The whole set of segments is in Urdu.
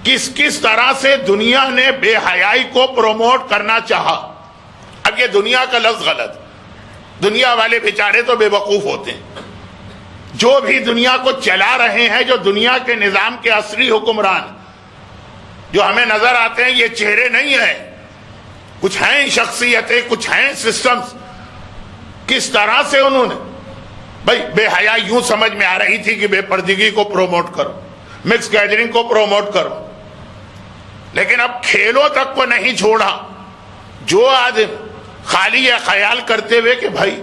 کس طرح سے دنیا نے بے حیائی کو پروموٹ کرنا چاہا. اب یہ دنیا کا لفظ غلط، دنیا والے بیچارے تو بے وقوف ہوتے ہیں. جو بھی دنیا کو چلا رہے ہیں، جو دنیا کے نظام کے اصلی حکمران جو ہمیں نظر آتے ہیں، یہ چہرے نہیں ہیں، کچھ ہیں شخصیتیں، کچھ ہیں سسٹمز. کس طرح سے انہوں نے بھائی بے حیائی یوں سمجھ میں آ رہی تھی کہ بے پردگی کو پروموٹ کرو، مکس گیدرنگ کو پروموٹ کرو، لیکن اب کھیلوں تک کو نہیں چھوڑا. جو آدمی خالی یہ خیال کرتے ہوئے کہ بھائی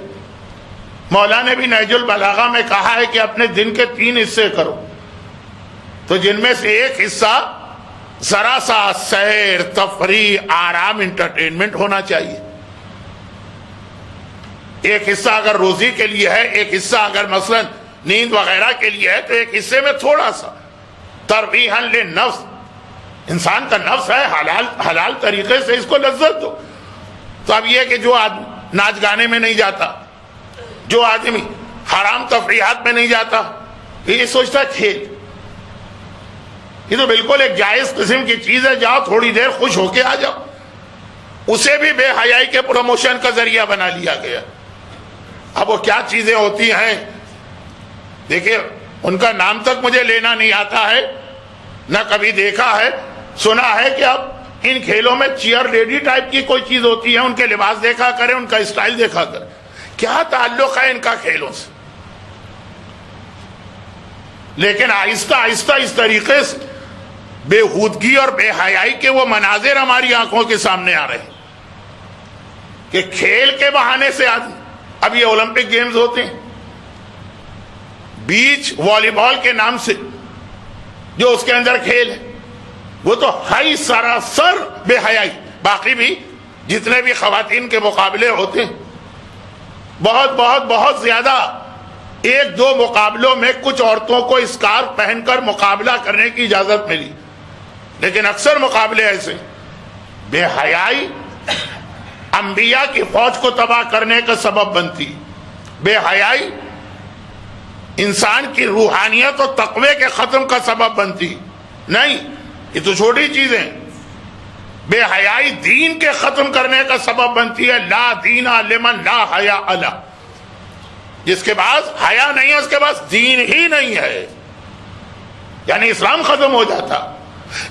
مولانا نے بھی نہج البلاغہ میں کہا ہے کہ اپنے دن کے 3 حصے کرو، تو جن میں سے ایک حصہ ذرا سا سیر، تفریح، آرام، انٹرٹینمنٹ ہونا چاہیے. ایک حصہ اگر روزی کے لیے ہے، ایک حصہ اگر مثلا نیند وغیرہ کے لیے ہے، تو ایک حصے میں تھوڑا سا تربیحا للنفس، انسان کا نفس ہے، حلال طریقے سے اس کو لذت دو. تو اب یہ کہ جو آدمی ناچ گانے میں نہیں جاتا، جو آدمی حرام تفریحات میں نہیں جاتا، یہ سوچتا ہے کھیل، یہ تو بالکل ایک جائز قسم کی چیز ہے، جاؤ تھوڑی دیر خوش ہو کے آ جاؤ. اسے بھی بے حیائی کے پروموشن کا ذریعہ بنا لیا گیا. اب وہ کیا چیزیں ہوتی ہیں دیکھیں، ان کا نام تک مجھے لینا نہیں آتا ہے، نہ کبھی دیکھا ہے. سنا ہے کہ اب ان کھیلوں میں چیئر لیڈی ٹائپ کی کوئی چیز ہوتی ہے، ان کے لباس دیکھا کریں، ان کا اسٹائل دیکھا کریں. کیا تعلق ہے ان کا کھیلوں سے؟ لیکن آہستہ آہستہ اس طریقے سے بےہودگی اور بے حیائی کے وہ مناظر ہماری آنکھوں کے سامنے آ رہے ہیں کہ کھیل کے بہانے سے آدمی، اب یہ اولمپک گیمز ہوتے ہیں، بیچ والی بال کے نام سے جو اس کے اندر کھیل ہے، وہ تو ہائی سراسر بے حیائی. باقی بھی جتنے بھی خواتین کے مقابلے ہوتے ہیں، بہت بہت بہت زیادہ 1-2 مقابلوں میں کچھ عورتوں کو اسکارف پہن کر مقابلہ کرنے کی اجازت ملی، لیکن اکثر مقابلے ایسے بے حیائی انبیاء کی فوج کو تباہ کرنے کا سبب بنتی. بے حیائی انسان کی روحانیت اور تقوی کے ختم کا سبب بنتی. نہیں، یہ تو چھوٹی چیزیں. بے حیائی دین کے ختم کرنے کا سبب بنتی ہے. لا دین لمن لا حیاء له، جس کے پاس حیا نہیں ہے اس کے پاس دین ہی نہیں ہے، یعنی اسلام ختم ہو جاتا.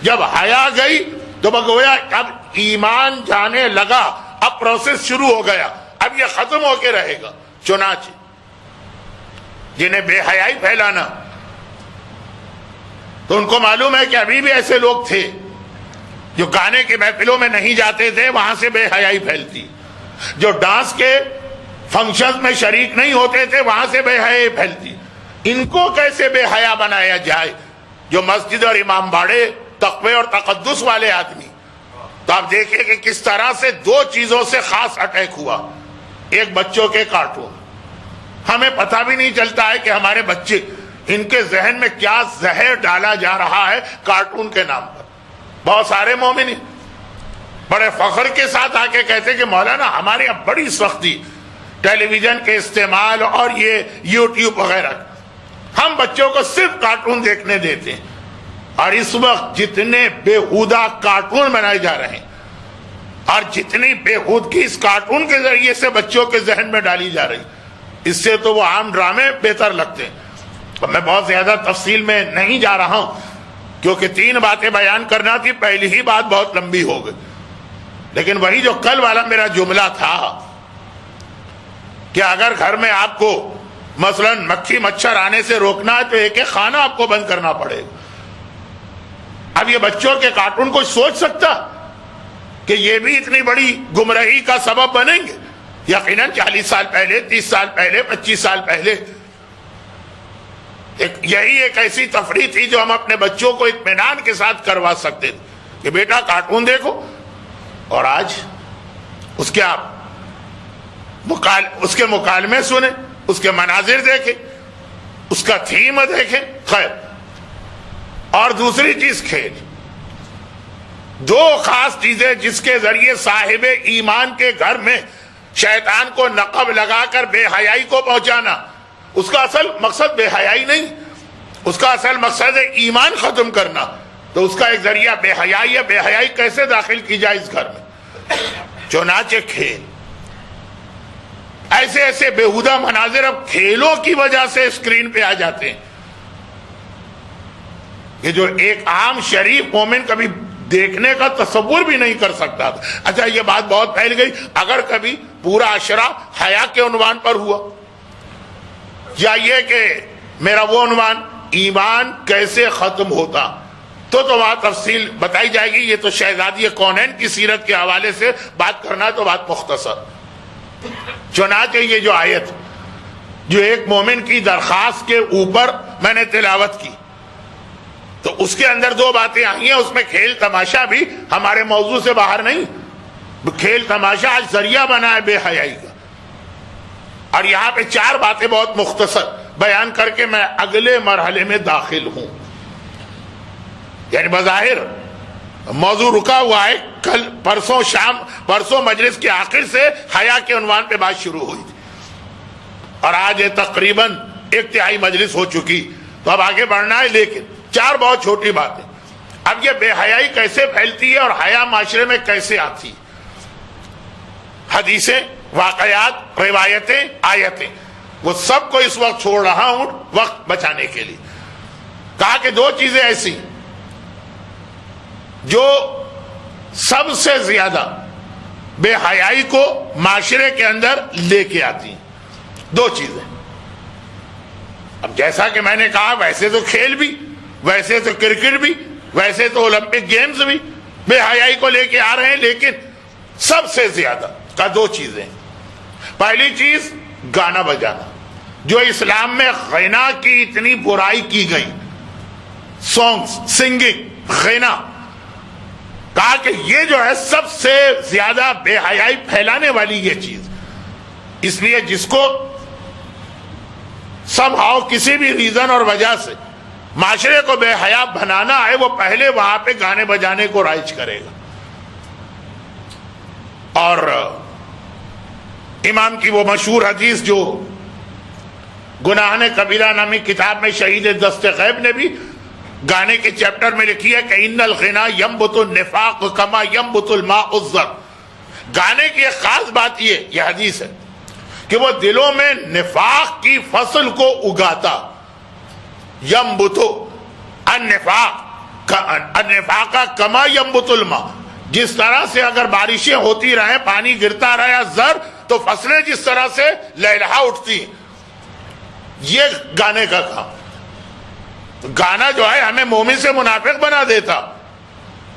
جب حیا گئی تو بگویا اب ایمان جانے لگا، اب پروسیس شروع ہو گیا، اب یہ ختم ہو کے رہے گا. چنانچہ جنہیں بے حیائی پھیلانا، تو ان کو معلوم ہے کہ ابھی بھی ایسے لوگ تھے جو گانے کے محفلوں میں نہیں جاتے تھے، وہاں سے بے حیائی پھیلتی. جو ڈانس کے فنکشنز میں شریک نہیں ہوتے تھے، وہاں سے بے حیائی پھیلتی. ان کو کیسے بے حیا بنایا جائے؟ جو مسجد اور امام باڑے تقوی اور تقدس والے آدمی. تو آپ دیکھیں کہ کس طرح سے 2 چیزوں سے خاص اٹیک ہوا. ایک بچوں کے کارٹون، ہمیں پتہ بھی نہیں چلتا ہے کہ ہمارے بچے، ان کے ذہن میں کیا زہر ڈالا جا رہا ہے کارٹون کے نام پر. بہت سارے مومنین بڑے فخر کے ساتھ آ کے کہتے کہ مولانا ہمارے یہاں بڑی سختی ٹیلی ویژن کے استعمال اور یہ یوٹیوب وغیرہ، ہم بچوں کو صرف کارٹون دیکھنے دیتے ہیں. اور اس وقت جتنے بےہودہ کارٹون بنائے جا رہے ہیں اور جتنی بےہودگی اس کارٹون کے ذریعے سے بچوں کے ذہن میں ڈالی جا رہی، اس سے تو وہ عام ڈرامے بہتر لگتے ہیں. میں بہت زیادہ تفصیل میں نہیں جا رہا ہوں کیونکہ 3 باتیں بیان کرنا تھی، پہلی ہی بات بہت لمبی ہو گئی. لیکن وہی جو کل والا میرا جملہ تھا کہ اگر گھر میں آپ کو مثلا مکھی مچھر آنے سے روکنا ہے تو ایک خانہ آپ کو بند کرنا پڑے گا. اب یہ بچوں کے کارٹون کو سوچ سکتا کہ یہ بھی اتنی بڑی گمراہی کا سبب بنیں گے؟ یقیناً 40 سال پہلے، 30 سال پہلے، 25 سال پہلے یہی ایک ایسی تفریح تھی جو ہم اپنے بچوں کو اطمینان کے ساتھ کروا سکتے تھے کہ بیٹا کارٹون دیکھو. اور آج اس کے مکالمے سنیں، اس کے مناظر دیکھیں، اس کا تھیم دیکھیں. خیر، اور دوسری چیز کھیل. 2 خاص چیزیں جس کے ذریعے صاحب ایمان کے گھر میں شیطان کو نقب لگا کر بے حیائی کو پہنچانا. اس کا اصل مقصد بے حیائی نہیں، اس کا اصل مقصد ہے ایمان ختم کرنا. تو اس کا ایک ذریعہ بے حیائی ہے. بے حیائی کیسے داخل کی جائے اس گھر میں؟ چنانچہ کھیل، ایسے ایسے بےہودہ مناظر اب کھیلوں کی وجہ سے اسکرین پہ آ جاتے ہیں کہ جو ایک عام شریف مومن کبھی دیکھنے کا تصور بھی نہیں کر سکتا تھا. اچھا یہ بات بہت پھیل گئی، اگر کبھی پورا عشرہ حیا کے عنوان پر ہوا، یا یہ کہ میرا وہ عنوان ایمان کیسے ختم ہوتا، تو وہاں تفصیل بتائی جائے گی. یہ تو شہزادی کونین کی سیرت کے حوالے سے بات کرنا تو بات مختصر. چنانچہ یہ جو آیت جو ایک مومن کی درخواست کے اوپر میں نے تلاوت کی، تو اس کے اندر دو باتیں آئی ہیں. اس میں کھیل تماشا بھی ہمارے موضوع سے باہر نہیں. کھیل تماشا آج ذریعہ بنا ہے بے حیائی کا. اور یہاں پہ چار باتیں بہت مختصر بیان کر کے میں اگلے مرحلے میں داخل ہوں. یعنی بظاہر موضوع رکا ہوا ہے، کل پرسوں مجلس کے آخر سے حیا کے عنوان پہ بات شروع ہوئی تھی، اور آج تقریباً ایک تہائی مجلس ہو چکی. تو اب آگے بڑھنا ہے، لیکن چار بہت چھوٹی باتیں. اب یہ بے حیائی کیسے پھیلتی ہے اور حیا معاشرے میں کیسے آتی؟ حدیثیں، واقعات، روایتیں، آیتیں، وہ سب کو اس وقت چھوڑ رہا ہوں وقت بچانے کے لیے. کہا کہ دو چیزیں ایسی جو سب سے زیادہ بے حیائی کو معاشرے کے اندر لے کے آتی ہیں. دو چیزیں. اب جیسا کہ میں نے کہا، ویسے تو کھیل بھی، ویسے تو کرکٹ بھی، ویسے تو اولمپک گیمز بھی بے حیائی کو لے کے آ رہے ہیں، لیکن سب سے زیادہ کا دو چیزیں. پہلی چیز گانا بجانا، جو اسلام میں غنا کی اتنی برائی کی گئی. سانگز، سنگنگ، غنا. کہا کہ یہ جو ہے سب سے زیادہ بے حیائی پھیلانے والی یہ چیز. اس لیے جس کو سم ہاؤ کسی بھی ریزن اور وجہ سے معاشرے کو بے حیا بنانا ہے، وہ پہلے وہاں پہ گانے بجانے کو رائج کرے گا. اور امام کی وہ مشہور حدیث جو گناہان کبیرہ نامی کتاب میں شہید دست غیب نے بھی گانے کے چیپٹر میں لکھی ہے کہ ان الغنا ينبت النفاق کما ينبت الماء الزر. گانے کی ایک خاص بات یہ حدیث ہے کہ وہ دلوں میں نفاق کی فصل کو اگاتا. ينبت النفاق کما ينبت الماء، جس طرح سے اگر بارشیں ہوتی رہیں، پانی گرتا رہے زر، تو فصلیں جس طرح سے لہلہا اٹھتی. یہ گانے کا کام. گانا جو ہے ہمیں مومن سے منافق بنا دیتا،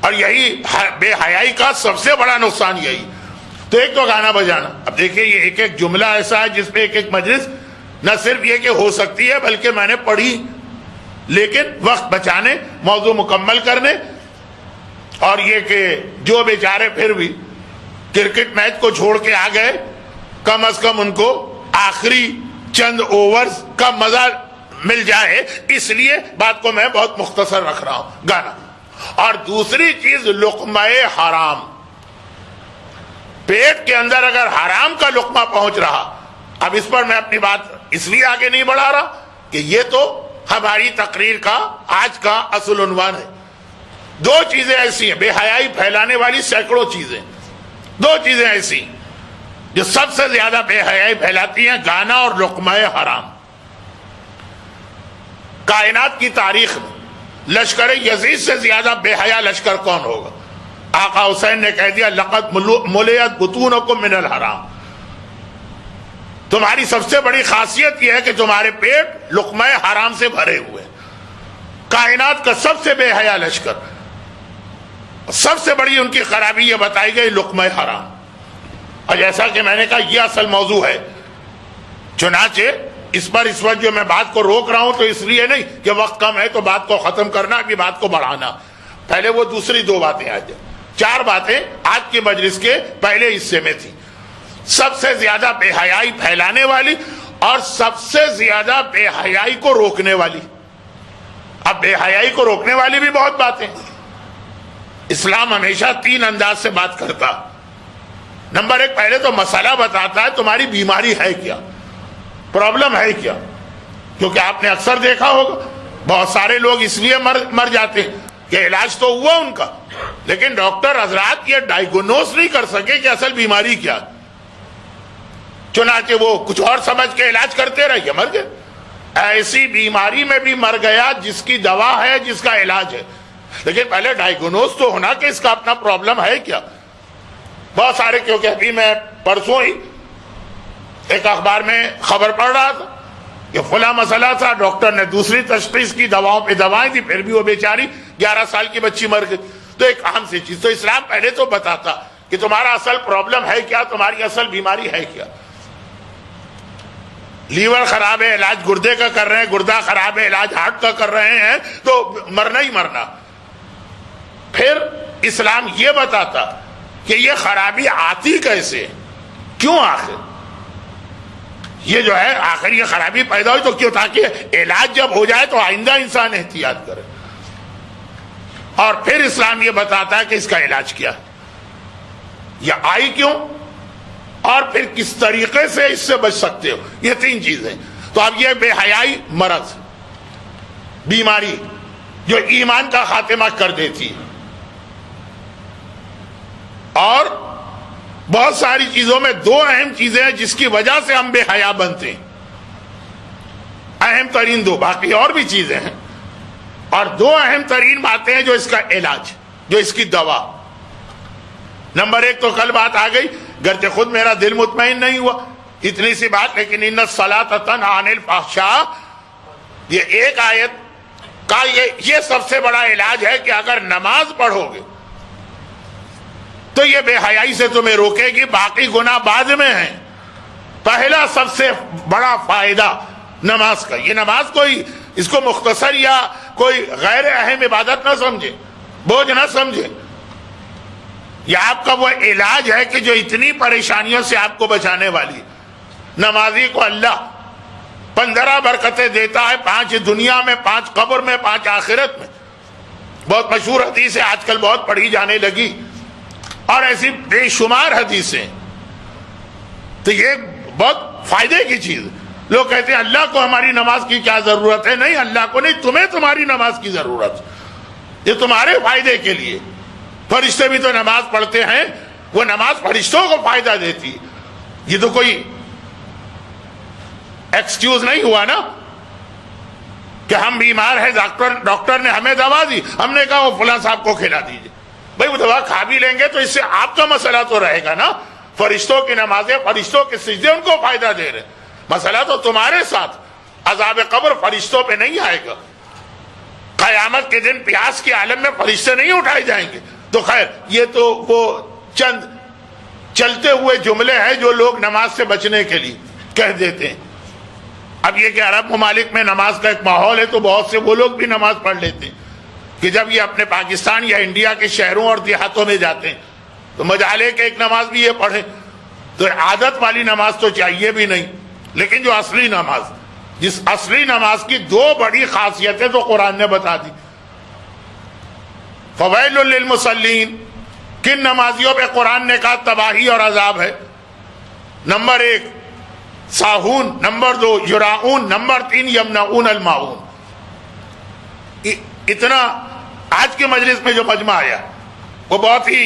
اور یہی بے حیائی کا سب سے بڑا نقصان یہی. تو ایک تو گانا بجانا. اب دیکھیں یہ ایک ایک جملہ ایسا ہے جس پہ ایک ایک مجلس نہ صرف یہ کہ ہو سکتی ہے، بلکہ میں نے پڑھی، لیکن وقت بچانے، موضوع مکمل کرنے، اور یہ کہ جو بیچارے پھر بھی کرکٹ میچ کو چھوڑ کے آ گئے، کم از کم ان کو آخری چند اوورز کا مزہ مل جائے، اس لیے بات کو میں بہت مختصر رکھ رہا ہوں. گانا. اور دوسری چیز لقمہ حرام. پیٹ کے اندر اگر حرام کا لقمہ پہنچ رہا، اب اس پر میں اپنی بات اس لیے آگے نہیں بڑھا رہا کہ یہ تو ہماری تقریر کا آج کا اصل عنوان ہے. دو چیزیں ایسی ہیں بے حیائی پھیلانے والی، سینکڑوں چیزیں. دو چیزیں ایسی جو سب سے زیادہ بے حیائی پھیلاتی ہیں، گانا اور لقمہ حرام. کائنات کی تاریخ میں لشکر یزید سے زیادہ بے حیا لشکر کون ہوگا؟ آقا حسین نے کہہ دیا لقد ملیت بطونکم من الحرام. تمہاری سب سے بڑی خاصیت یہ ہے کہ تمہارے پیٹ لقمہ حرام سے بھرے ہوئے. کائنات کا سب سے بے حیا لشکر، سب سے بڑی ان کی خرابی یہ بتائی گئی لقمہ حرام. اور جیسا کہ میں نے کہا یہ اصل موضوع ہے، چنانچہ اس پر اس وقت جو میں بات کو روک رہا ہوں تو اس لیے نہیں کہ وقت کم ہے تو بات کو ختم کرنا، ابھی بات کو بڑھانا. پہلے وہ دوسری دو باتیں آ جائیں. چار باتیں آج کے مجلس کے پہلے حصے میں تھی. سب سے زیادہ بے حیائی پھیلانے والی اور سب سے زیادہ بے حیائی کو روکنے والی. اب بے حیائی کو روکنے والی بھی بہت باتیں. اسلام ہمیشہ تین انداز سے بات کرتا. نمبر ایک، پہلے تو مسئلہ بتاتا ہے تمہاری بیماری ہے کیا، پرابلم ہے کیا. کیونکہ آپ نے اکثر دیکھا ہوگا بہت سارے لوگ اس لیے مر جاتے ہیں کہ علاج تو ہوا ان کا، لیکن ڈاکٹر حضرات یہ ڈائیگنوز نہیں کر سکے کہ اصل بیماری کیا، چنانچہ وہ کچھ اور سمجھ کے علاج کرتے رہے، مر گئے۔ ایسی بیماری میں بھی مر گیا جس کی دوا ہے، جس کا علاج ہے، لیکن پہلے ڈائیگنوز تو ہونا کہ اس کا اپنا پرابلم ہے کیا۔ بہت سارے، کیونکہ ابھی میں پرسوں ہی ایک اخبار میں خبر پڑھ رہا تھا کہ فلاں مسئلہ تھا، ڈاکٹر نے دوسری تشخیص کی، دواؤں پہ دوائیں دی، پھر بھی وہ بیچاری 11 سال کی بچی مر گئی۔ تو ایک اہم سی چیز، تو اسلام پہلے تو بتاتا کہ تمہارا اصل پرابلم ہے کیا، تمہاری اصل بیماری ہے کیا۔ لیور خراب ہے، علاج گردے کا کر رہے ہیں، گردہ خراب ہے، علاج ہارٹ کا کر رہے ہیں، تو مرنا ہی مرنا۔ پھر اسلام یہ بتاتا کہ یہ خرابی آتی کیسے، کیوں، آخر یہ جو ہے آخر یہ خرابی پیدا ہوئی تو کیوں، تاکہ علاج جب ہو جائے تو آئندہ انسان احتیاط کرے۔ اور پھر اسلام یہ بتاتا ہے کہ اس کا علاج کیا ہے، یہ آئی کیوں، اور پھر کس طریقے سے اس سے بچ سکتے ہو۔ یہ 3 چیزیں۔ تو اب یہ بے حیائی مرض، بیماری جو ایمان کا خاتمہ کر دیتی ہے، اور بہت ساری چیزوں میں 2 اہم چیزیں ہیں جس کی وجہ سے ہم بے حیا بنتے ہیں، اہم ترین 2، باقی اور بھی چیزیں ہیں، اور 2 اہم ترین باتیں ہیں جو اس کا علاج، جو اس کی دوا۔ نمبر 1 تو کل بات آ گئی، گرچہ خود میرا دل مطمئن نہیں ہوا، اتنی سی بات، لیکن ان الصلاۃ تنہی عن الفحشاء، یہ ایک آیت کا یہ سب سے بڑا علاج ہے کہ اگر نماز پڑھو گے تو یہ بے حیائی سے تمہیں روکے گی، باقی گناہ بعد میں ہیں۔ پہلا سب سے بڑا فائدہ نماز کا، یہ نماز کوئی اس کو مختصر یا کوئی غیر اہم عبادت نہ سمجھے، بوجھ نہ سمجھے، یہ آپ کا وہ علاج ہے کہ جو اتنی پریشانیوں سے آپ کو بچانے والی۔ نمازی کو اللہ 15 برکتیں دیتا ہے، 5 دنیا میں، 5 قبر میں، 5 آخرت میں۔ بہت مشہور حدیث ہے، آج کل بہت پڑھی جانے لگی، اور ایسی بے شمار حدیثیں۔ تو یہ بہت فائدے کی چیز۔ لوگ کہتے ہیں اللہ کو ہماری نماز کی کیا ضرورت ہے؟ نہیں، اللہ کو نہیں، تمہیں تمہاری نماز کی ضرورت، یہ تمہارے فائدے کے لیے۔ فرشتے بھی تو نماز پڑھتے ہیں، وہ نماز فرشتوں کو فائدہ دیتی، یہ تو کوئی ایکسکیوز نہیں ہوا نا کہ ہم بیمار ہیں، ڈاکٹر نے ہمیں دوا دی، ہم نے کہا وہ فلاں صاحب کو کھلا دیجیے۔ بھئی وہ دوا کھا بھی لیں گے تو اس سے آپ کا مسئلہ تو رہے گا نا، فرشتوں کی نمازیں، فرشتوں کے سجدے ان کو فائدہ دے رہے، مسئلہ تو تمہارے ساتھ۔ عذاب قبر فرشتوں پہ نہیں آئے گا، قیامت کے دن پیاس کے عالم میں فرشتے نہیں اٹھائے جائیں گے۔ تو خیر، یہ تو وہ چند چلتے ہوئے جملے ہیں جو لوگ نماز سے بچنے کے لیے کہہ دیتے ہیں۔ اب یہ کہ عرب ممالک میں نماز کا ایک ماحول ہے تو بہت سے وہ لوگ بھی نماز پڑھ لیتے ہیں کہ جب یہ اپنے پاکستان یا انڈیا کے شہروں اور دیہاتوں میں جاتے ہیں تو مجال ہے کہ ایک نماز بھی یہ پڑھیں، تو عادت والی نماز تو چاہیے بھی نہیں، لیکن جو اصلی نماز، جس اصلی نماز کی 2 بڑی خاصیتیں تو قرآن نے بتا دی۔ فویل للمصلین، کن نمازیوں پہ قرآن نے کہا تباہی اور عذاب ہے؟ نمبر 1 ساہون، نمبر 2 یراؤن، نمبر 3 یمنعون الماعون۔ اتنا آج کے مجلس میں جو مجمع آیا وہ بہت ہی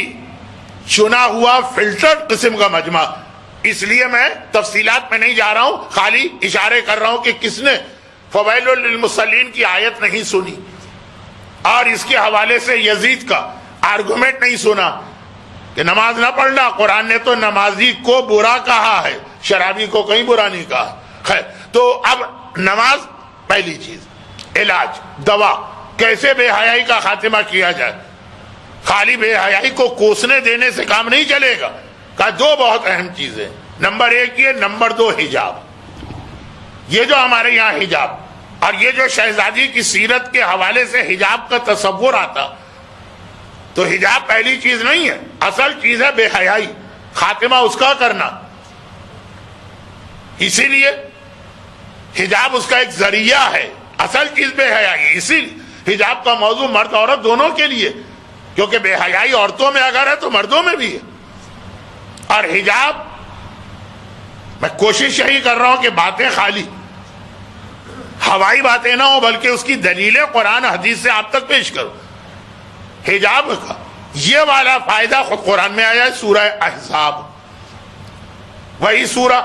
چنا ہوا فلٹرڈ قسم کا مجمع، اس لیے میں تفصیلات میں نہیں جا رہا ہوں، خالی اشارے کر رہا ہوں کہ کس نے فویل للمصلین کی آیت نہیں سنی اور اس کے حوالے سے یزید کا آرگومنٹ نہیں سنا کہ نماز نہ پڑھنا، قرآن نے تو نمازی کو برا کہا ہے، شرابی کو کہیں برا نہیں کہا۔ خیر، تو اب نماز پہلی چیز، علاج، دوا، کیسے بے حیائی کا خاتمہ کیا جائے۔ خالی بے حیائی کو کوسنے دینے سے کام نہیں چلے گا، کہا 2 بہت اہم چیزیں، نمبر 1 یہ، نمبر 2 حجاب۔ یہ جو ہمارے یہاں حجاب اور یہ جو شہزادی کی سیرت کے حوالے سے حجاب کا تصور آتا، تو حجاب پہلی چیز نہیں ہے، اصل چیز ہے بے حیائی، خاتمہ اس کا کرنا۔ اسی لیے حجاب اس کا ایک ذریعہ ہے، اصل چیز بے حیائی۔ اسی حجاب کا موضوع مرد عورت دونوں کے لیے، کیونکہ بے حیائی عورتوں میں اگر ہے تو مردوں میں بھی ہے۔ اور حجاب، میں کوشش یہی کر رہا ہوں کہ باتیں خالی ہوائی باتیں نہ ہو، بلکہ اس کی دلیلیں قرآن حدیث سے آپ تک پیش کرو۔ حجاب کا یہ والا فائدہ خود قرآن میں آیا ہے سورہ احزاب، وہی سورہ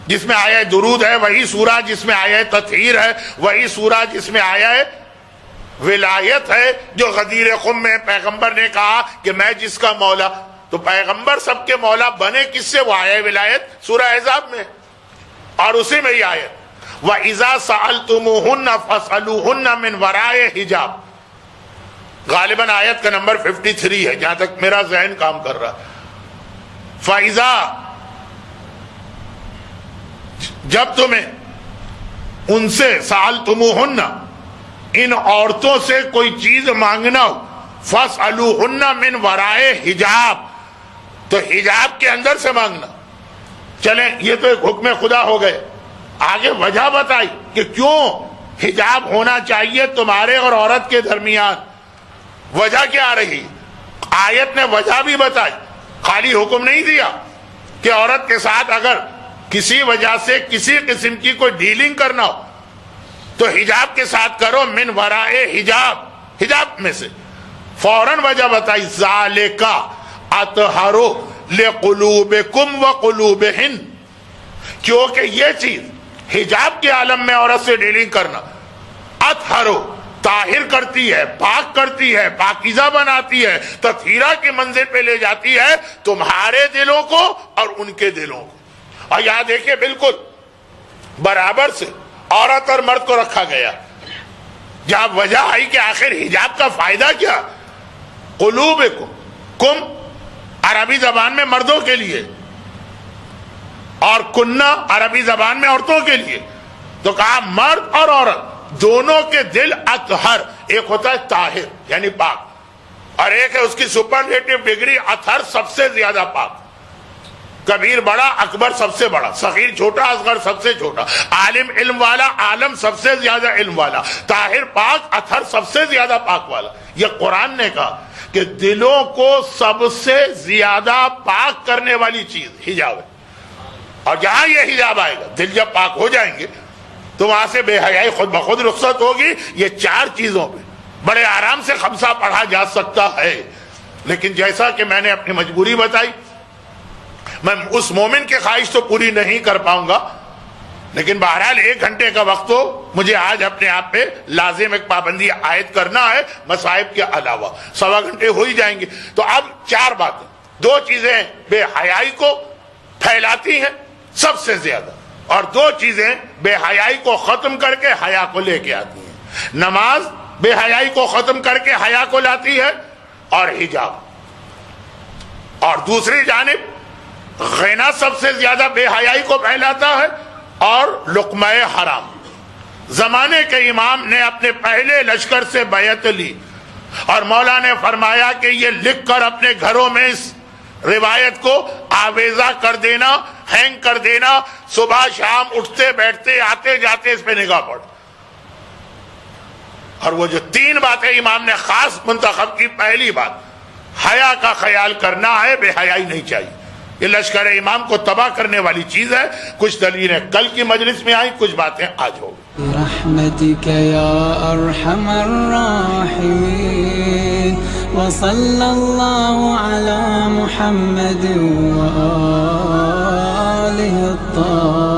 جس میں آیا درود ہے، وہی سورہ جس میں آیا تطہیر ہے، وہی سورہ جس میں آیا ہے ولایت ہے، جو غدیر خم میں پیغمبر نے کہا کہ میں جس کا مولا، تو پیغمبر سب کے مولا بنے کس سے؟ وہ آیا ولایت سورہ احزاب میں، اور اسی میں ہی آیت وَإِذَا سَأَلْتُمُوهُنَّ فَاسْأَلُوهُنَّ مِنْ وَرَائِ حجاب، غالباً آیت کا نمبر 53 ہے جہاں تک میرا ذہن کام کر رہا ہے۔ فَإِذَا، جب تمہیں ان سے سَأَلْتُمُوهُنَّ، ان عورتوں سے کوئی چیز مانگنا ہو، فَاسْأَلُوهُنَّ مِنْ وَرَائِ حجاب، تو حجاب کے اندر سے مانگنا۔ چلیں یہ تو ایک حکم خدا ہو گئے، آگے وجہ بتائی کہ کیوں حجاب ہونا چاہیے تمہارے اور عورت کے درمیان، وجہ کیا رہی؟ آیت نے وجہ بھی بتائی، خالی حکم نہیں دیا کہ عورت کے ساتھ اگر کسی وجہ سے کسی قسم کی کوئی ڈیلنگ کرنا ہو تو حجاب کے ساتھ کرو، من ورائے حجاب، حجاب میں سے فوراً وجہ بتائی، ذالک اطہر لقلوبکم وقلوبہن، کیونکہ یہ چیز حجاب کے عالم میں عورت سے ڈیلنگ کرنا اطہر، طاہر کرتی ہے، پاک کرتی ہے، پاکیزہ بناتی ہے، تطہیرہ کے منزل پہ لے جاتی ہے تمہارے دلوں کو اور ان کے دلوں کو۔ اور یہاں دیکھیں بالکل برابر سے عورت اور مرد کو رکھا گیا، جہاں وجہ آئی کہ آخر حجاب کا فائدہ کیا؟ قلوبکم، کم عربی زبان میں مردوں کے لیے اور کنہ عربی زبان میں عورتوں کے لیے، تو کہا مرد اور عورت دونوں کے دل اطہر، ایک ہوتا ہے طاہر یعنی پاک، اور ایک ہے اس کی سپرلیٹو ڈگری اطہر، سب سے زیادہ پاک، کبیر بڑا، اکبر سب سے بڑا، صغیر چھوٹا، اصغر سب سے چھوٹا، عالم علم والا، عالم سب سے زیادہ علم والا، طاہر پاک، اطہر سب سے زیادہ پاک والا۔ یہ قرآن نے کہا کہ دلوں کو سب سے زیادہ پاک کرنے والی چیز حجاب ہے، اور جہاں یہ حجاب آئے گا دل جب پاک ہو جائیں گے تو وہاں سے بے حیائی خود بخود رخصت ہوگی۔ یہ چار چیزوں پہ بڑے آرام سے خمسہ پڑھا جا سکتا ہے، لیکن جیسا کہ میں نے اپنی مجبوری بتائی، میں اس مومن کی خواہش تو پوری نہیں کر پاؤں گا، لیکن بہرحال 1 گھنٹے کا وقت تو مجھے آج اپنے آپ پہ لازم ایک پابندی عائد کرنا ہے، مصائب کے علاوہ 1.25 گھنٹے ہو ہی جائیں گے۔ تو اب 4 باتیں، 2 چیزیں بے حیائی کو پھیلاتی ہیں سب سے زیادہ، اور 2 چیزیں بے حیائی کو ختم کر کے حیا کو لے کے آتی ہیں۔ نماز بے حیائی کو ختم کر کے حیا کو لاتی ہے، اور حجاب، اور دوسری جانب غنا سب سے زیادہ بے حیائی کو پھیلاتا ہے، اور لقمہ حرام۔ زمانے کے امام نے اپنے پہلے لشکر سے بیعت لی، اور مولا نے فرمایا کہ یہ لکھ کر اپنے گھروں میں اس روایت کو آویزہ کر دینا، ہینگ کر دینا، صبح شام اٹھتے بیٹھتے آتے جاتے اس پہ نگاہ پڑ۔ اور وہ جو 3 باتیں امام نے خاص منتخب کی، پہلی بات حیا کا خیال کرنا ہے، بے حیائی نہیں چاہیے، یہ لشکر امام کو تباہ کرنے والی چیز ہے۔ کچھ دلیلیں کل کی مجلس میں آئیں، کچھ باتیں آج ہو گئی۔ برحمتك يا أرحم الراحمين، وصلى الله على محمد وآله الطاهرين۔